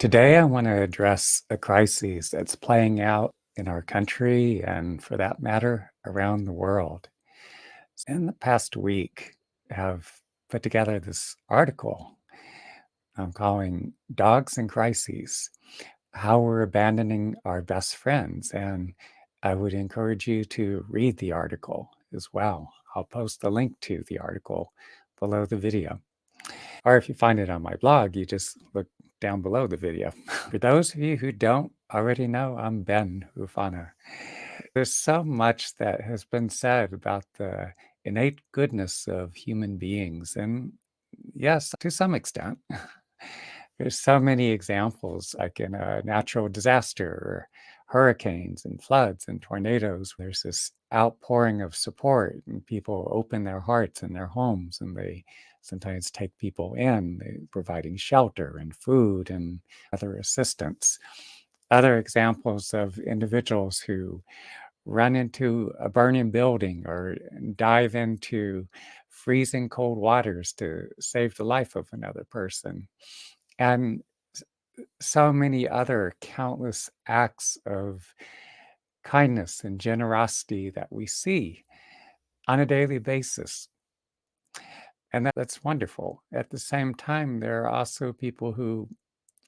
Today, I want to address a crisis that's playing out in our country and, for that matter, around the world. In the past week, I've put together this article I'm calling Dogs in Crises: How We're Abandoning Our Best Friends. And I would encourage you to read the article as well. I'll post the link to the article below the video. Or if you find it on my blog, you just look down below the video. For those of you who don't already know, I'm Ben Ufana. There's so much that has been said about the innate goodness of human beings. And yes, to some extent, there's so many examples, like in a natural disaster, or hurricanes and floods and tornadoes. There's this outpouring of support, and people open their hearts and their homes, and they sometimes take people in, providing shelter and food and other assistance. Other examples of individuals who run into a burning building or dive into freezing cold waters to save the life of another person. And so many other countless acts of kindness and generosity that we see on a daily basis. And that's wonderful. At the same time, there are also people who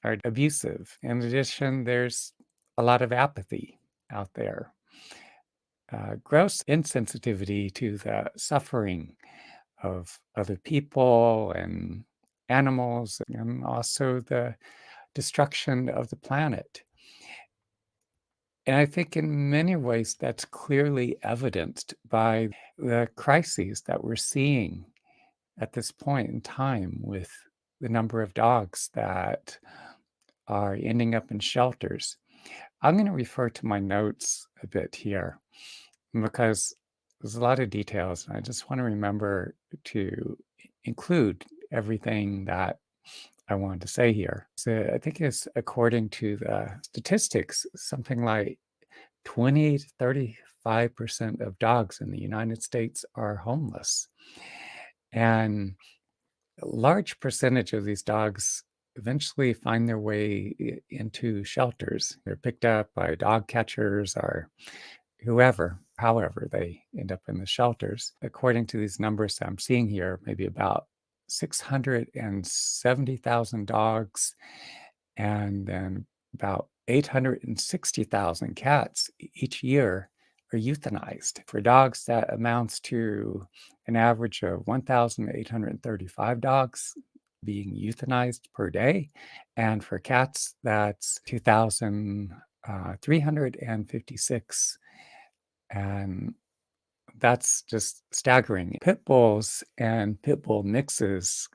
are abusive. In addition, there's a lot of apathy out there, gross insensitivity to the suffering of other people and animals, and also the destruction of the planet. And I think in many ways that's clearly evidenced by the crises that we're seeing at this point in time, with the number of dogs that are ending up in shelters. I'm going to refer to my notes a bit here because there's a lot of details, and I just want to remember to include everything that I wanted to say here. So I think it's, according to the statistics, something like 20 to 35% of dogs in the United States are homeless. And a large percentage of these dogs eventually find their way into shelters. They're picked up by dog catchers or whoever, however they end up in the shelters. According to these numbers that I'm seeing here, maybe about 670,000 dogs, and then about 860,000 cats each year are euthanized. For dogs, that amounts to an average of 1,835 dogs being euthanized per day. And for cats, that's 2,356. And that's just staggering. Pit bulls and pit bull mixes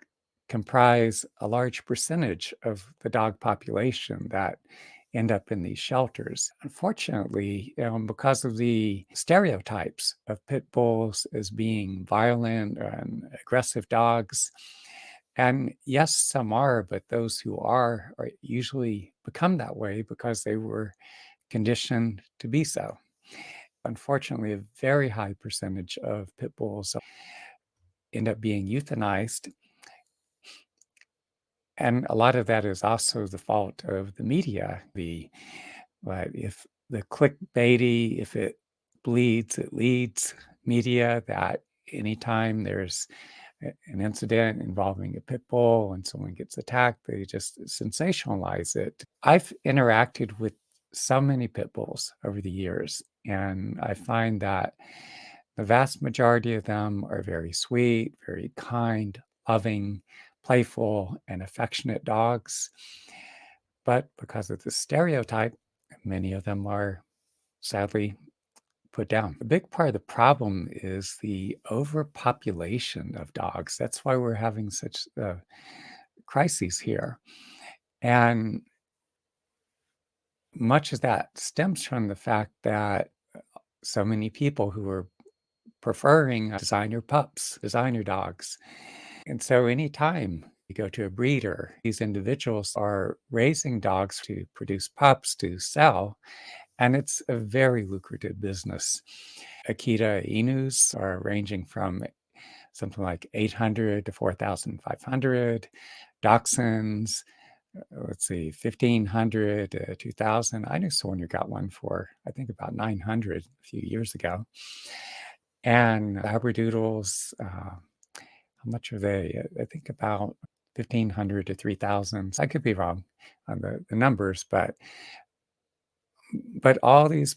comprise a large percentage of the dog population that end up in these shelters. Unfortunately, because of the stereotypes of pit bulls as being violent and aggressive dogs, and yes, some are, but those who are usually become that way because they were conditioned to be so. Unfortunately, a very high percentage of pit bulls end up being euthanized. And a lot of that is also the fault of the media. If the clickbaity, if it bleeds, it leads media, that anytime there's an incident involving a pit bull and someone gets attacked, they just sensationalize it. I've interacted with so many pit bulls over the years, and I find that the vast majority of them are very sweet, very kind, loving, playful, and affectionate dogs. But because of the stereotype, many of them are sadly put down. A big part of the problem is the overpopulation of dogs. That's why we're having such crises here. And much of that stems from the fact that so many people who are preferring designer pups, designer dogs. And so anytime you go to a breeder, these individuals are raising dogs to produce pups to sell, and it's a very lucrative business. Akita Inus are ranging from something like 800 to 4,500. Dachshunds let's see, 1,500 to 2,000. I knew someone who got one for, I think, about 900 a few years ago. And Labradoodles, how much are they? I think about 1,500 to 3,000. I could be wrong on the numbers, but all these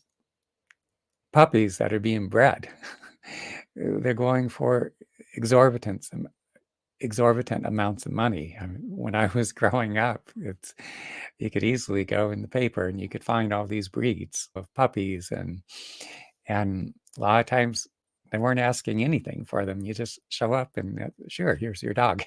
puppies that are being bred, they're going for exorbitant exorbitant amounts of money. I mean, when I was growing up, you could easily go in the paper and you could find all these breeds of puppies, and a lot of times they weren't asking anything for them. You just show up and sure, here's your dog.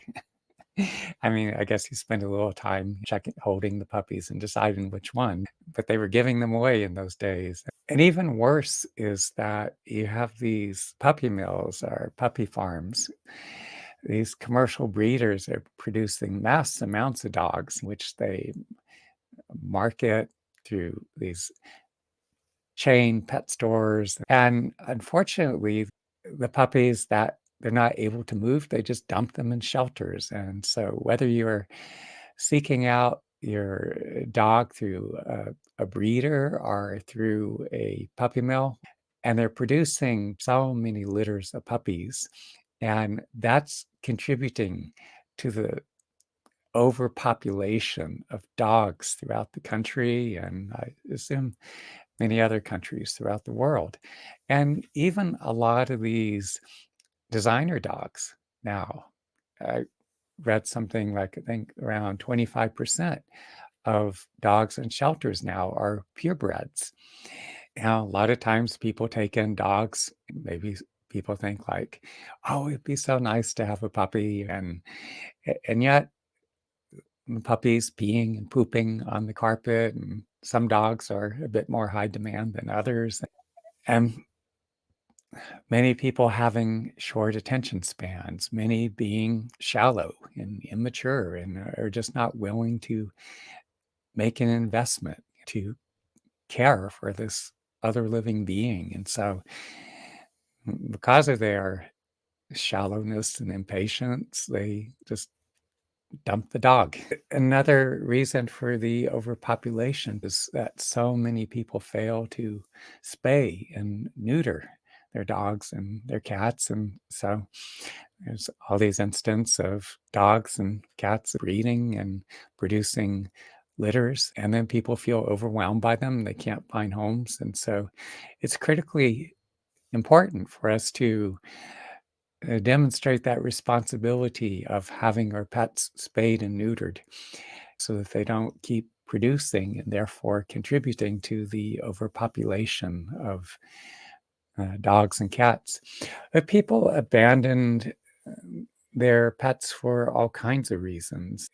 I mean, I guess you spend a little time checking, holding the puppies and deciding which one, but they were giving them away in those days. And even worse is that you have these puppy mills or puppy farms. These commercial breeders are producing mass amounts of dogs, which they market through these chain pet stores. And unfortunately, the puppies that they're not able to move, they just dump them in shelters. And so, whether you're seeking out your dog through a breeder or through a puppy mill, and they're producing so many litters of puppies, and that's contributing to the overpopulation of dogs throughout the country, and I assume many other countries throughout the world. And even a lot of these designer dogs now, I read something like, I think around 25% of dogs in shelters now are purebreds. Now, a lot of times people take in dogs, maybe people think like, oh, it'd be so nice to have a puppy. And yet puppies peeing and pooping on the carpet, and some dogs are a bit more high demand than others. And many people having short attention spans, many being shallow and immature and are just not willing to make an investment to care for this other living being. And so, because of their shallowness and impatience, they just dump the dog. Another reason for the overpopulation is that so many people fail to spay and neuter their dogs and their cats. And so there's all these instances of dogs and cats breeding and producing litters, and then people feel overwhelmed by them. They can't find homes. And so it's critically important for us to demonstrate that responsibility of having our pets spayed and neutered so that they don't keep producing and therefore contributing to the overpopulation of dogs and cats. But people abandoned their pets for all kinds of reasons.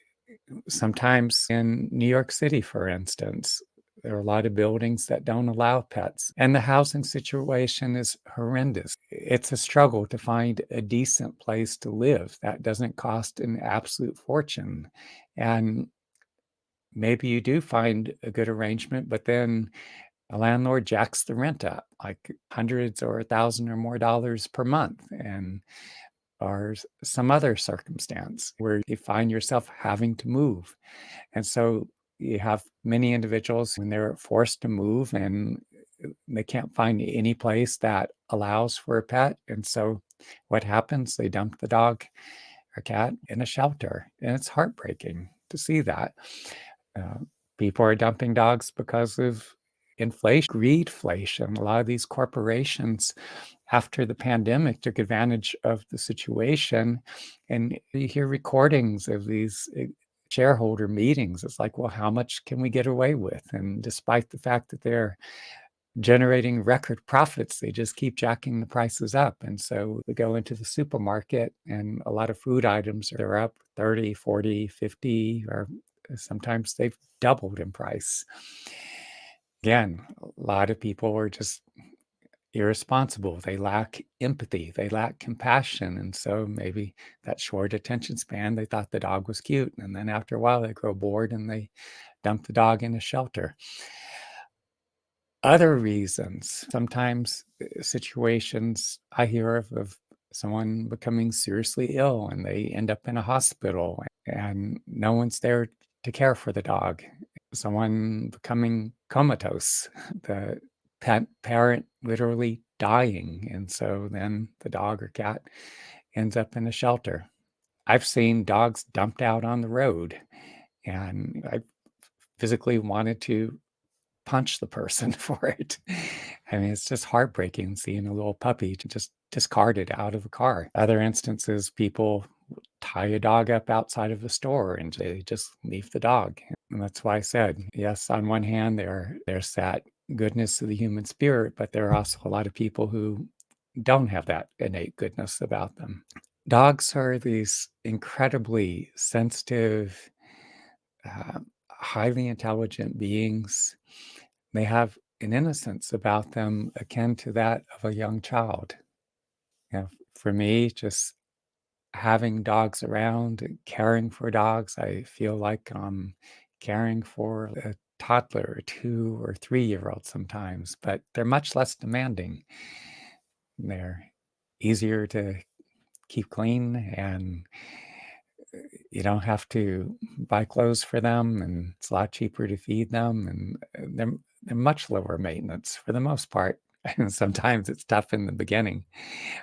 Sometimes in New York City, for instance, there are a lot of buildings that don't allow pets, and the housing situation is horrendous. It's a struggle to find a decent place to live that doesn't cost an absolute fortune. And maybe you do find a good arrangement, but then a landlord jacks the rent up like hundreds or 1,000 or more dollars per month. And or some other circumstance where you find yourself having to move. And so you have many individuals when they're forced to move and they can't find any place that allows for a pet. And so what happens? They dump the dog or cat in a shelter. And it's heartbreaking to see that. Uh, People are dumping dogs because of inflation, greedflation. A lot of these corporations after the pandemic took advantage of the situation, and you hear recordings of these shareholder meetings. It's like, well, how much can we get away with? And despite the fact that they're generating record profits, they just keep jacking the prices up. And so we go into the supermarket and a lot of food items are up 30, 40, 50, or sometimes they've doubled in price. Again, a lot of people are just irresponsible. They lack empathy. They lack compassion. And so maybe that short attention span, they thought the dog was cute. And then after a while, they grow bored and they dump the dog in a shelter. Other reasons, sometimes situations I hear of someone becoming seriously ill and they end up in a hospital and no one's there to care for the dog. Someone becoming comatose, the pet parent literally dying, and so then the dog or cat ends up in a shelter. I've seen dogs dumped out on the road, and I physically wanted to punch the person for it. I mean, it's just heartbreaking seeing a little puppy to just discarded out of a car. Other instances, people tie a dog up outside of the store and they just leave the dog. And that's why I said, yes, on one hand, there's that goodness of the human spirit, but there are also a lot of people who don't have that innate goodness about them. Dogs are these incredibly sensitive, highly intelligent beings. They have an innocence about them akin to that of a young child. You know, for me, just having dogs around, caring for dogs, I feel like I'm caring for a toddler or 2 or 3-year-old sometimes, but they're much less demanding. They're easier to keep clean, and you don't have to buy clothes for them, and it's a lot cheaper to feed them, and they're much lower maintenance for the most part. And sometimes it's tough in the beginning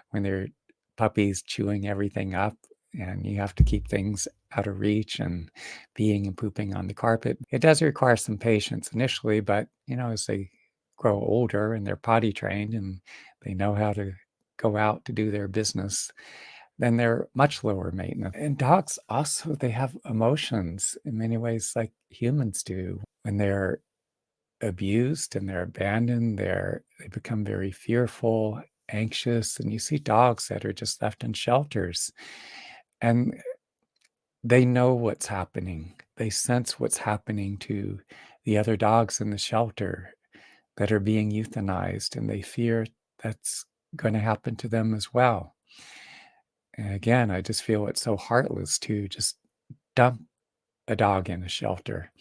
when they're puppies chewing everything up, and you have to keep things out of reach and peeing and pooping on the carpet. It does require some patience initially, but, as they grow older and they're potty trained and they know how to go out to do their business, then they're much lower maintenance. And dogs also, they have emotions in many ways like humans do. When they're abused and they're abandoned, they become very fearful, anxious, and you see dogs that are just left in shelters, and they know what's happening. They sense what's happening to the other dogs in the shelter that are being euthanized, and they fear that's gonna happen to them as well. And again, I just feel it's so heartless to just dump a dog in a shelter.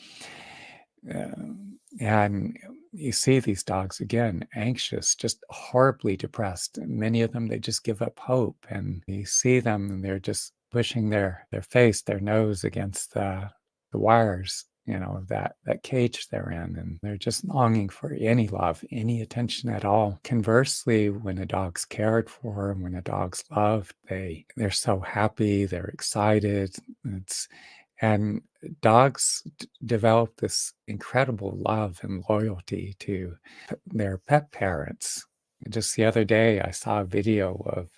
And you see these dogs again, anxious, just horribly depressed. And many of them, they just give up hope. And you see them, and they're just pushing their face, their nose against the wires, of that cage they're in, and they're just longing for any love, any attention at all. Conversely, when a dog's cared for and when a dog's loved, they're so happy, they're excited. It's and dogs develop this incredible love and loyalty to their pet parents. Just the other day, I saw a video of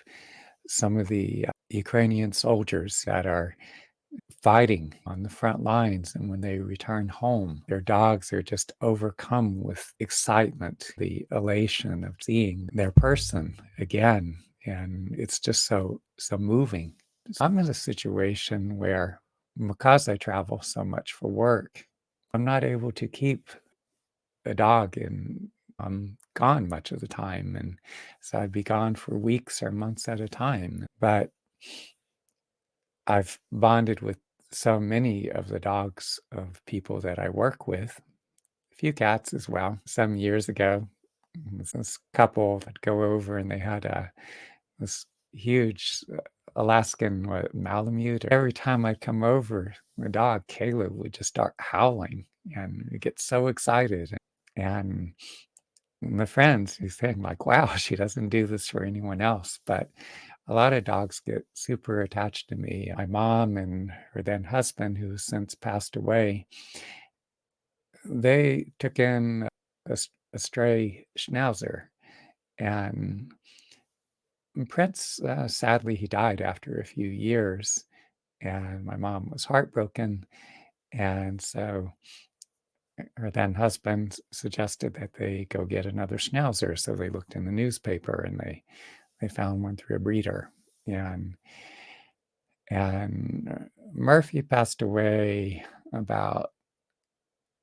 some of the Ukrainian soldiers that are fighting on the front lines. And when they return home, their dogs are just overcome with excitement, the elation of seeing their person again. And it's just so moving. I'm in a situation where, because I travel so much for work, I'm not able to keep a dog, and I'm gone much of the time. And so I'd be gone for weeks or months at a time. But I've bonded with so many of the dogs of people that I work with, a few cats as well. Some years ago, this couple that go over, and they had this huge Alaskan Malamute. Every time I'd come over, the dog, Caleb, would just start howling and we'd get so excited. And the friends, he's saying like, wow, she doesn't do this for anyone else. But a lot of dogs get super attached to me. My mom and her then husband, who's since passed away, they took in a stray schnauzer. And Prince, sadly, he died after a few years. And my mom was heartbroken. And so her then husband suggested that they go get another schnauzer. So they looked in the newspaper, and they found one through a breeder. And Murphy passed away about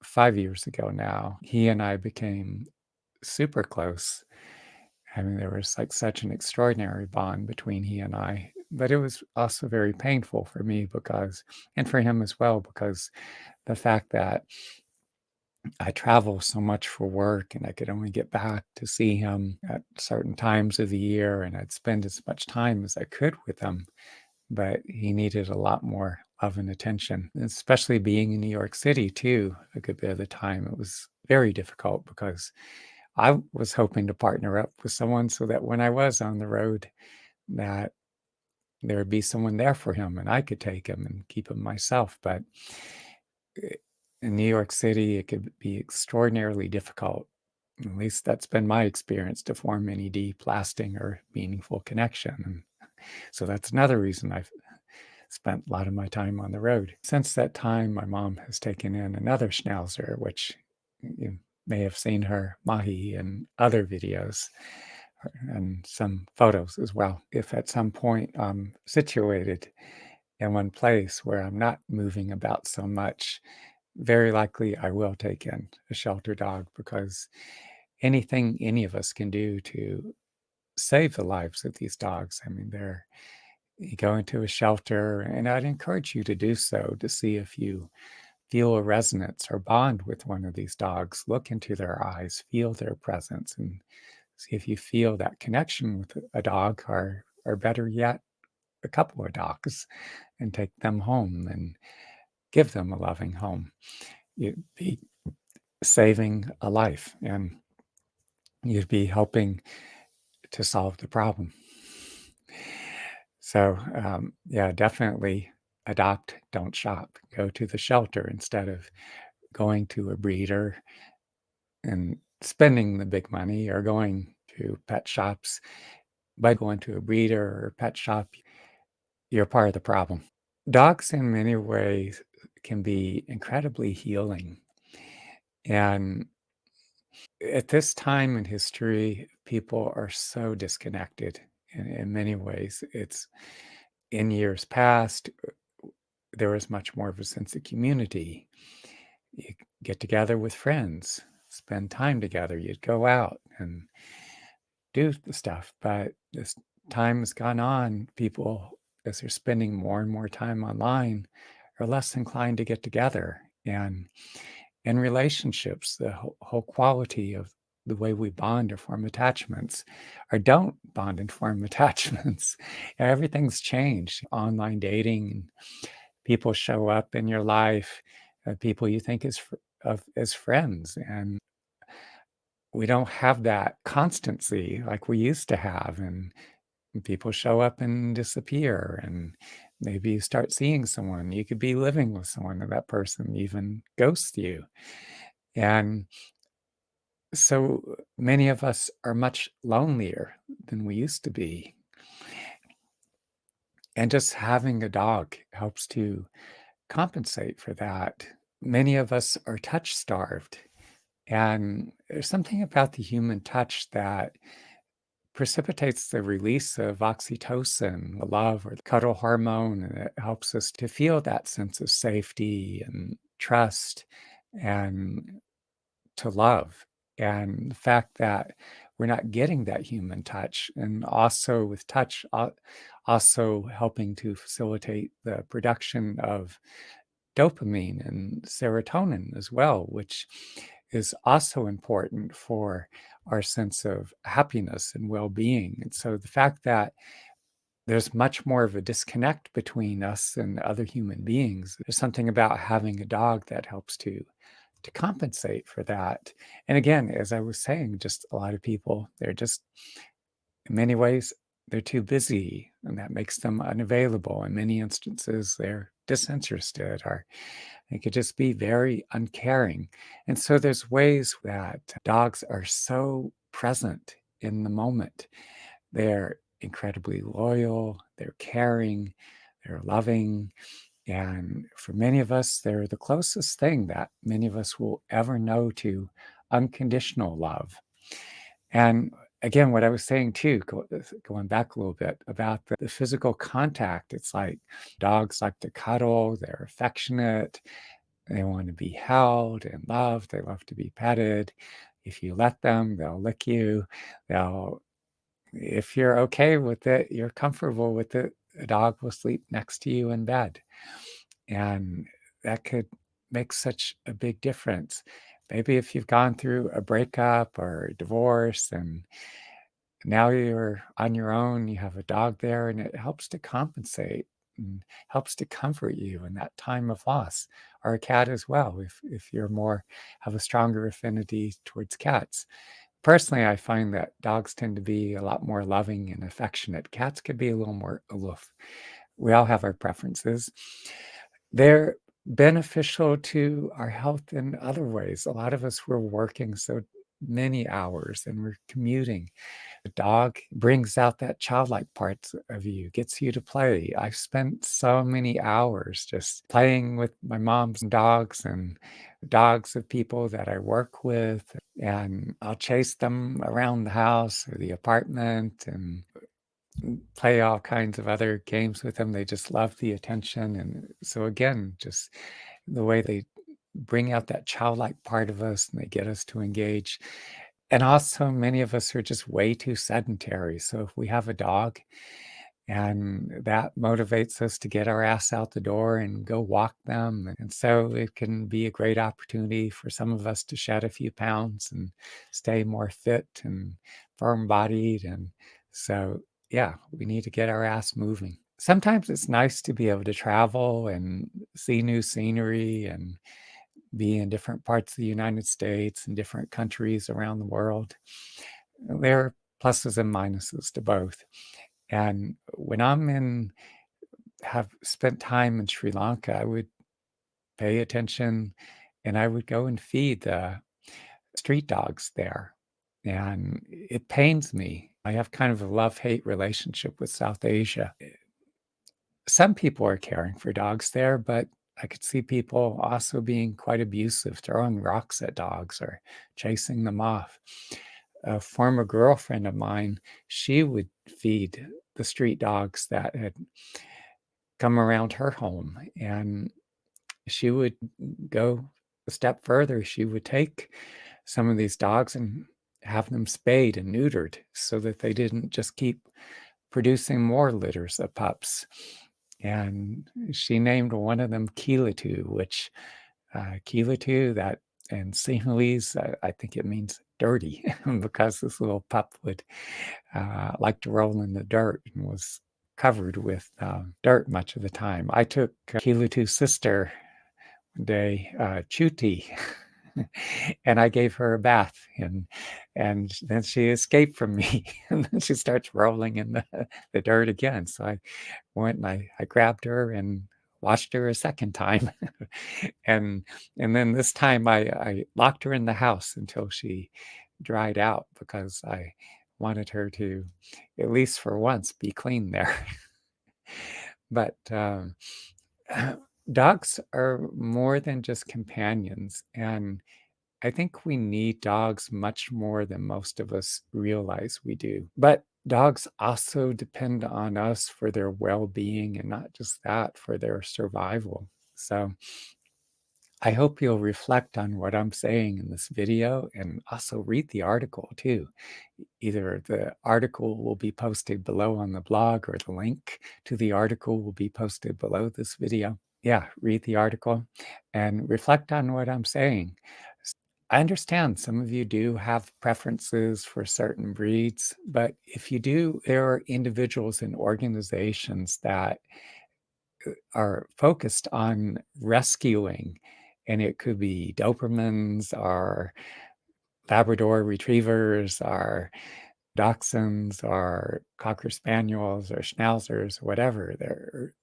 5 years ago now. He and I became super close. I mean, there was like such an extraordinary bond between he and I. But it was also very painful for me and for him as well, because the fact that I travel so much for work and I could only get back to see him at certain times of the year, and I'd spend as much time as I could with him, but he needed a lot more love and attention, especially being in New York City too, a good bit of the time. It was very difficult because I was hoping to partner up with someone so that when I was on the road, that there would be someone there for him and I could take him and keep him myself. But i- in New York City, it could be extraordinarily difficult. At least that's been my experience to form any deep, lasting, or meaningful connection. And so that's another reason I've spent a lot of my time on the road. Since that time, my mom has taken in another schnauzer, which you may have seen her, Mahi, in other videos and some photos as well. If at some point I'm situated in one place where I'm not moving about so much, very likely I will take in a shelter dog because anything any of us can do to save the lives of these dogs. I mean, you go into a shelter, and I'd encourage you to do so to see if you feel a resonance or bond with one of these dogs. Look into their eyes, feel their presence, and see if you feel that connection with a dog, or better yet, a couple of dogs, and take them home and give them a loving home. You'd be saving a life, and you'd be helping to solve the problem. So, yeah, definitely adopt, don't shop. Go to the shelter instead of going to a breeder and spending the big money, or going to pet shops. By going to a breeder or pet shop, you're part of the problem. Dogs, in many ways, can be incredibly healing. And at this time in history, people are so disconnected in many ways. It's in years past, there was much more of a sense of community. You get together with friends, spend time together, you'd go out and do the stuff. But as time has gone on, people, as they're spending more and more time online, are less inclined to get together. And in relationships, the whole quality of the way we bond or form attachments, or don't bond and form attachments, everything's changed. Online dating, and people show up in your life, people you think of as friends, and we don't have that constancy like we used to have. And people show up and disappear, and maybe you start seeing someone, you could be living with someone, and that person even ghosts you. And so many of us are much lonelier than we used to be. And just having a dog helps to compensate for that. Many of us are touch starved. And there's something about the human touch that precipitates the release of oxytocin, the love or the cuddle hormone, and it helps us to feel that sense of safety and trust and to love. And the fact that we're not getting that human touch, and also with touch, also helping to facilitate the production of dopamine and serotonin as well, which is also important for our sense of happiness and well being. And so the fact that there's much more of a disconnect between us and other human beings, there's something about having a dog that helps to compensate for that. And again, as I was saying, just a lot of people, they're just, in many ways, they're too busy, and that makes them unavailable. In many instances, they're disinterested, or they could just be very uncaring. And so there's ways that dogs are so present in the moment. They're incredibly loyal, they're caring, they're loving. And for many of us, they're the closest thing that many of us will ever know to unconditional love. And again, what I was saying too, going back a little bit about the physical contact, it's like dogs like to cuddle, they're affectionate, they want to be held and loved, they love to be petted. If you let them, they'll lick you. They'll, if you're okay with it, you're comfortable with it, a dog will sleep next to you in bed. And that could make such a big difference. Maybe if you've gone through a breakup or a divorce, and now you're on your own, you have a dog there, and it helps to compensate. and helps to comfort you in that time of loss, or a cat as well, if you're more have a stronger affinity towards cats. Personally, I find that dogs tend to be a lot more loving and affectionate. Cats could be a little more aloof. We all have our preferences. They're beneficial to our health in other ways. A lot of us were working so many hours and we're commuting. The dog brings out that childlike parts of you, gets you to play. I've spent so many hours just playing with my mom's dogs and dogs of people that I work with, and I'll chase them around the house or the apartment and play all kinds of other games with them. They just love the attention. And so, again, just the way they bring out that childlike part of us and they get us to engage. And also, many of us are just way too sedentary. So, if we have a dog and that motivates us to get our ass out the door and go walk them. And so, it can be a great opportunity for some of us to shed a few pounds and stay more fit and firm bodied. And so, yeah, we need to get our ass moving. Sometimes it's nice to be able to travel and see new scenery and be in different parts of the United States and different countries around the world. There are pluses and minuses to both. And when have spent time in Sri Lanka, I would pay attention and I would go and feed the street dogs there. And it pains me. I have kind of a love-hate relationship with South Asia. Some people are caring for dogs there, but I could see people also being quite abusive, throwing rocks at dogs or chasing them off. A former girlfriend of mine, she would feed the street dogs that had come around her home, and she would go a step further. She would take some of these dogs and have them spayed and neutered so that they didn't just keep producing more litters of pups. And she named one of them Kilatu, which Kilatu, that in Sinhalese, I think it means dirty, because this little pup would like to roll in the dirt and was covered with dirt much of the time. I took Kilatu's sister one day, Chuti, and I gave her a bath, and then she escaped from me, and then she starts rolling in the dirt again. So I went and I grabbed her and washed her a second time. and and then this time I locked her in the house until she dried out, because I wanted her to, at least for once, be clean there. But dogs are more than just companions, and I think we need dogs much more than most of us realize we do. But dogs also depend on us for their well-being, and not just that, for their survival. So I hope you'll reflect on what I'm saying in this video and also read the article too. Either the article will be posted below on the blog, or the link to the article will be posted below this video. Yeah, read the article and reflect on what I'm saying. I understand some of you do have preferences for certain breeds, but if you do, there are individuals and organizations that are focused on rescuing, and it could be Dobermans or Labrador retrievers or Dachshunds or Cocker Spaniels or Schnauzers, whatever. There,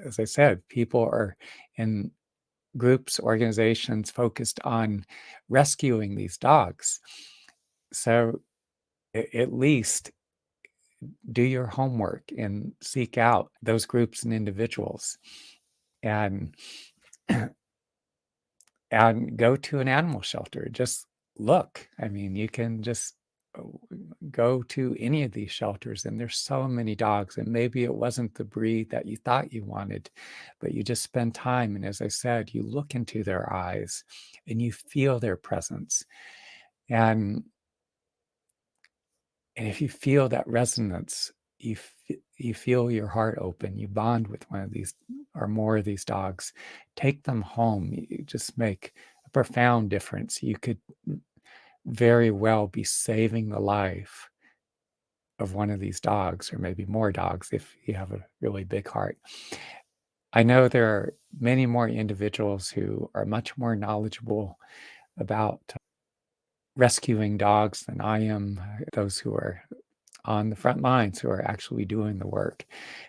as I said, people are in groups, organizations focused on rescuing these dogs. So at least do your homework and seek out those groups and individuals, and and go to an animal shelter. Just look. I mean, you can just uh, go to any of these shelters, and there's so many dogs, and maybe it wasn't the breed that you thought you wanted, but you just spend time, and as I said, you look into their eyes and you feel their presence. And if you feel that resonance, you feel your heart open, you bond with one of these or more of these dogs, take them home. You just make a profound difference. You could very well be saving the life of one of these dogs, or maybe more dogs if you have a really big heart. I know there are many more individuals who are much more knowledgeable about rescuing dogs than I am, those who are on the front lines, who are actually doing the work,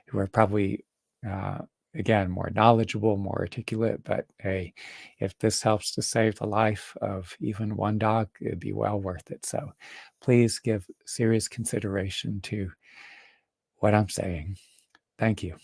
who are probably, uh, again, more knowledgeable, more articulate. But hey, if this helps to save the life of even one dog, it'd be well worth it. So please give serious consideration to what I'm saying. Thank you.